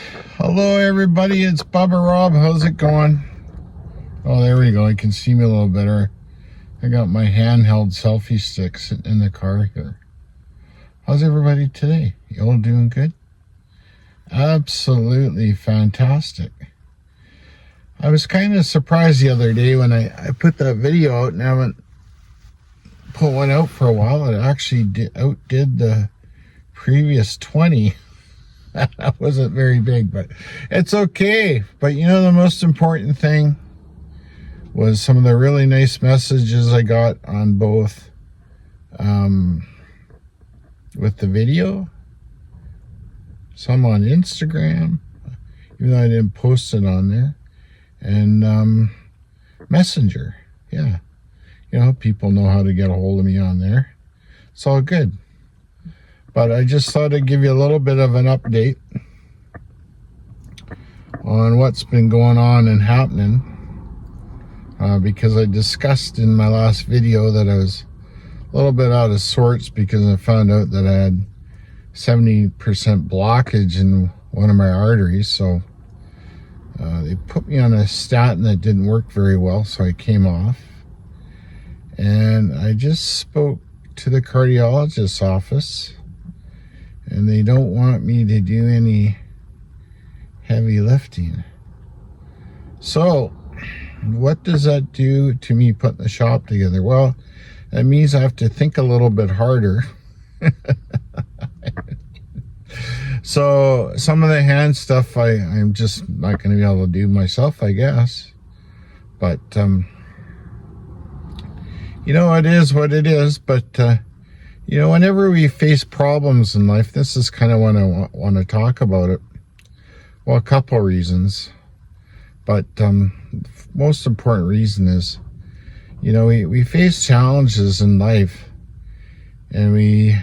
Hello everybody, it's Bubba Rob. How's it going? Oh, there we go. I can see me a little better. I got my handheld selfie stick sitting in the car here. How's everybody today? You all doing good? Absolutely fantastic. I was kind of surprised the other day when I put that video out and haven't put one out for a while. It actually outdid the previous 20. That wasn't very big, but it's okay. But you know, the most important thing was some of the really nice messages I got on both with the video, some on Instagram, even though I didn't post it on there, and Messenger. Yeah, you know, people know how to get a hold of me on there. It's all good. But I just thought I'd give you a little bit of an update on what's been going on and happening, because I discussed in my last video that I was a little bit out of sorts because I found out that I had 70% blockage in one of my arteries. So they put me on a statin that didn't work very well, so I came off. And I just spoke to the cardiologist's office, and they don't want me to do any heavy lifting. So what does that do to me putting the shop together? Well, that means I have to think a little bit harder. So some of the hand stuff I'm just not going to be able to do myself, I guess. But you know, it is what it is. But you know, whenever we face problems in life, this is kind of when I want to talk about it. Well, a couple of reasons. But most important reason is, you know, we face challenges in life, and we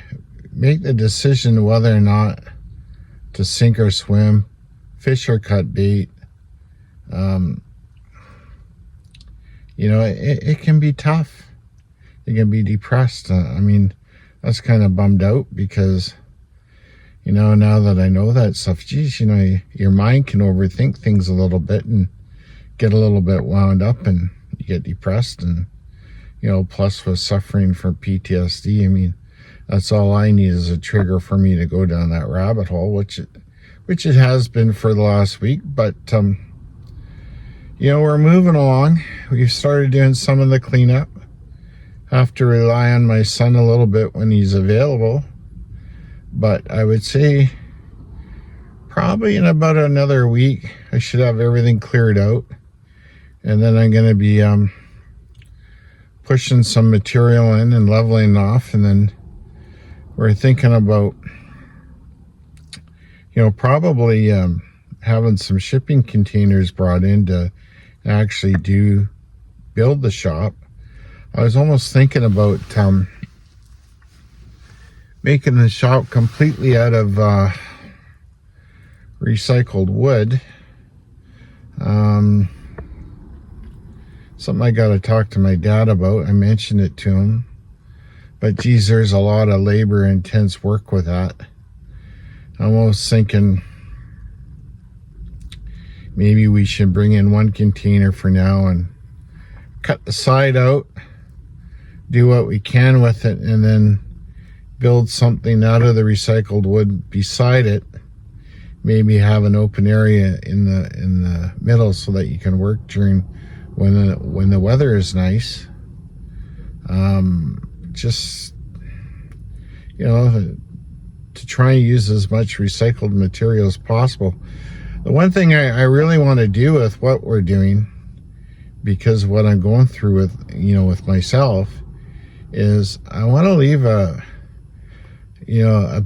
make the decision whether or not to sink or swim, fish or cut bait. You know, it can be tough. It can be depressed. I mean, that's kind of bummed out because, you know, now that I know that stuff, geez, you know, your mind can overthink things a little bit and get a little bit wound up, and you get depressed. And, you know, plus with suffering from PTSD, I mean, that's all I need is a trigger for me to go down that rabbit hole, which it has been for the last week. But, you know, we're moving along. We've started doing some of the cleanup. Have to rely on my son a little bit when he's available, but I would say probably in about another week I should have everything cleared out, and then I'm going to be pushing some material in and leveling off, and then we're thinking about, you know, probably having some shipping containers brought in to actually build the shop. I was almost thinking about making the shop completely out of recycled wood. Something I got to talk to my dad about. I mentioned it to him. But geez, there's a lot of labor intense work with that. I'm almost thinking maybe we should bring in one container for now and cut the side out, do what we can with it, and then build something out of the recycled wood beside it. Maybe have an open area in the middle so that you can work during when the weather is nice. Just, you know, to try and use as much recycled material as possible. The one thing I really want to do with what we're doing, because of what I'm going through with, you know, with myself, is I want to leave a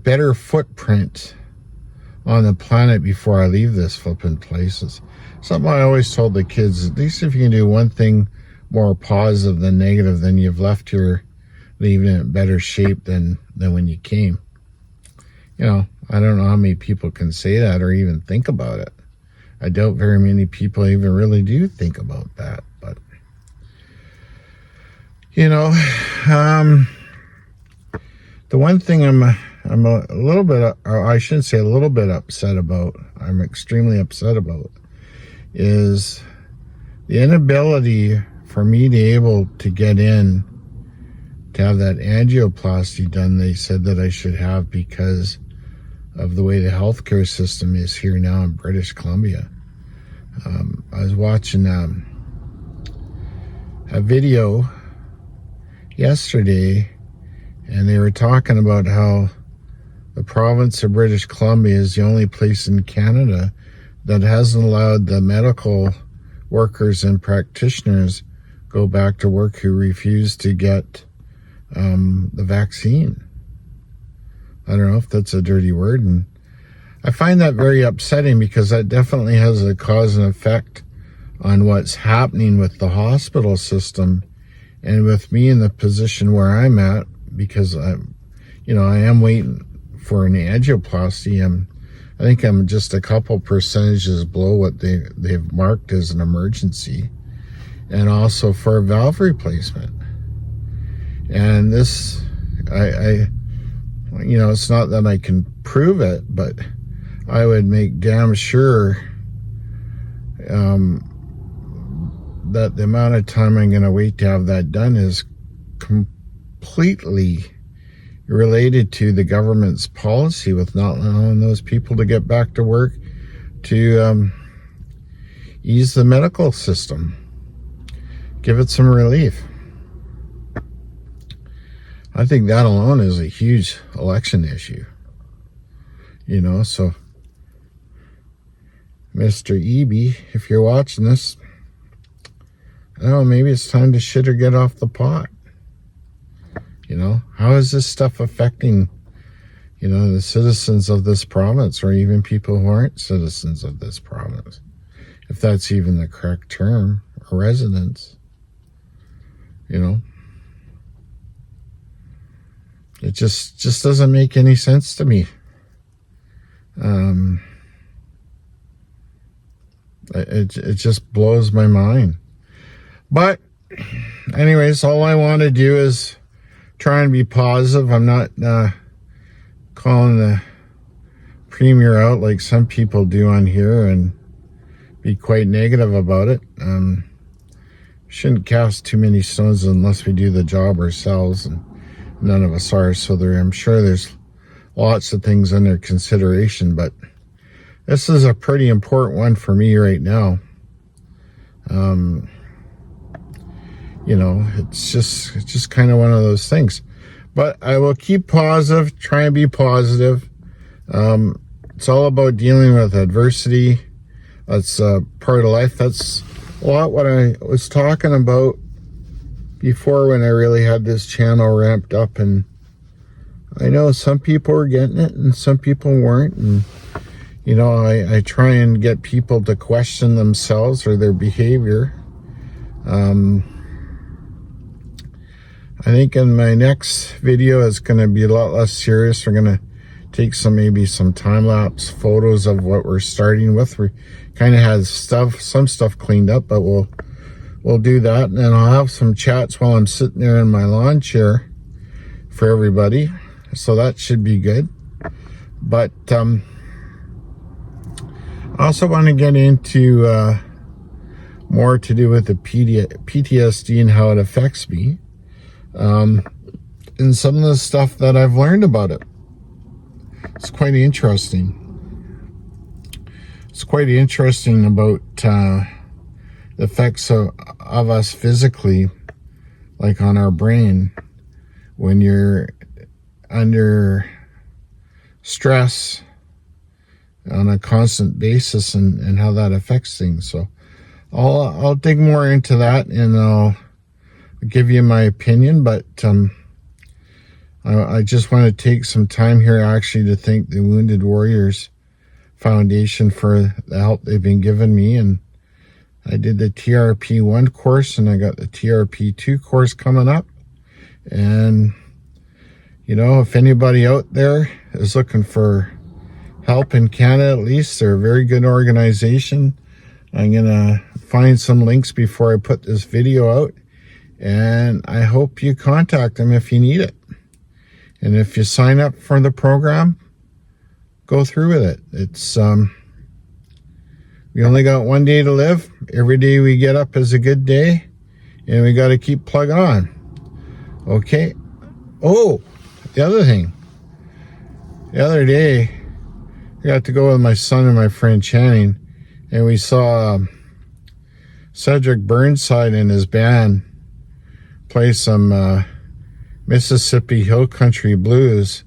better footprint on the planet before I leave this flipping place. It's something I always told the kids, at least if you can do one thing more positive than negative, then you've left here leaving it in better shape than when you came. You know, I don't know how many people can say that or even think about it. I doubt very many people even really do think about that, but you know, the one thing I'm I'm a little bit, or I shouldn't say a little bit upset about, I'm extremely upset about, is the inability for me to be able to get in to have that angioplasty done. They said that I should have because of the way the healthcare system is here now in British Columbia. I was watching a video yesterday, and they were talking about how the province of British Columbia is the only place in Canada that hasn't allowed the medical workers and practitioners go back to work who refuse to get the vaccine. I don't know if that's a dirty word, and I find that very upsetting because that definitely has a cause and effect on what's happening with the hospital system and with me in the position where I'm at, because I am waiting for an angioplasty. I think I'm just a couple percentages below what they've marked as an emergency, and also for a valve replacement. And this, it's not that I can prove it, but I would make damn sure that the amount of time I'm going to wait to have that done is completely related to the government's policy with not allowing those people to get back to work, to ease the medical system, give it some relief. I think that alone is a huge election issue. So Mr. Eby, if you're watching this, I don't know, maybe it's time to shit or get off the pot. How is this stuff affecting, the citizens of this province, or even people who aren't citizens of this province, if that's even the correct term, or residents? It just doesn't make any sense to me. It just blows my mind. But anyways, all I want to do is try and be positive. I'm not calling the premier out like some people do on here and be quite negative about it. Shouldn't cast too many stones unless we do the job ourselves, and none of us are. So I'm sure there's lots of things under consideration, but this is a pretty important one for me right now. It's just kind of one of those things. But I will keep positive, try and be positive. It's all about dealing with adversity. That's part of life. That's a lot what I was talking about before when I really had this channel ramped up. And I know some people were getting it and some people weren't. And, I try and get people to question themselves or their behavior. I think in my next video it's going to be a lot less serious. We're going to take maybe some time-lapse photos of what we're starting with. We kind of had some stuff cleaned up, but we'll do that. And then I'll have some chats while I'm sitting there in my lawn chair for everybody. So that should be good. But I also want to get into more to do with the PTSD and how it affects me. And some of the stuff that I've learned about it. It's quite interesting. It's quite interesting about the effects of us physically, like on our brain, when you're under stress on a constant basis, and how that affects things. So I'll dig more into that, and I'll give you my opinion, but I just want to take some time here actually to thank the Wounded Warriors Foundation for the help they've been giving me. And I did the TRP1 course, and I got the TRP2 course coming up. And if anybody out there is looking for help in Canada, at least, they're a very good organization. I'm gonna find some links before I put this video out, and I hope you contact them if you need it. And if you sign up for the program, go through with it. It's we only got one day to live. Every day we get up is a good day, and we got to keep plugging on. Okay. Oh, the other thing. The other day, I got to go with my son and my friend Channing, and we saw Cedric Burnside and his band play some Mississippi Hill Country Blues.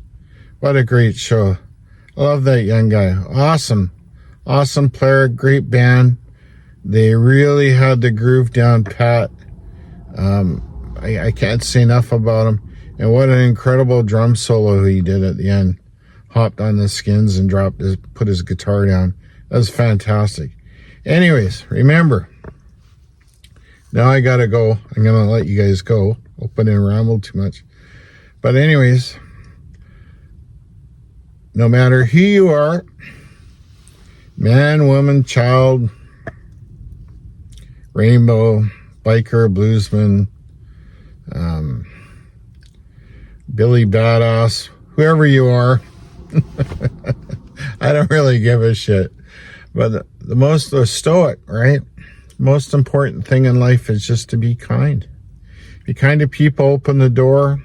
What a great show. I love that young guy. Awesome player, great band. They really had the groove down pat. I can't say enough about him. And what an incredible drum solo he did at the end. Hopped on the skins and put his guitar down. That was fantastic. Anyways, remember, now I gotta go. I'm gonna let you guys go. Hope I didn't ramble too much. But anyways, no matter who you are, man, woman, child, rainbow, biker, bluesman, Billy Badass, whoever you are, I don't really give a shit. But the stoic, right? Most important thing in life is just to be kind. Be kind to people, open the door,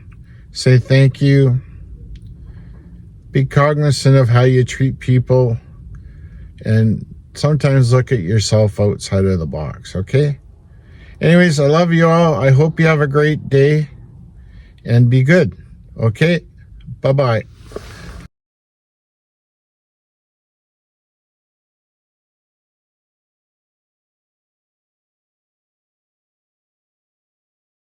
say thank you. Be cognizant of how you treat people, and sometimes look at yourself outside of the box, okay? Anyways, I love you all. I hope you have a great day, and be good, okay? Bye-bye.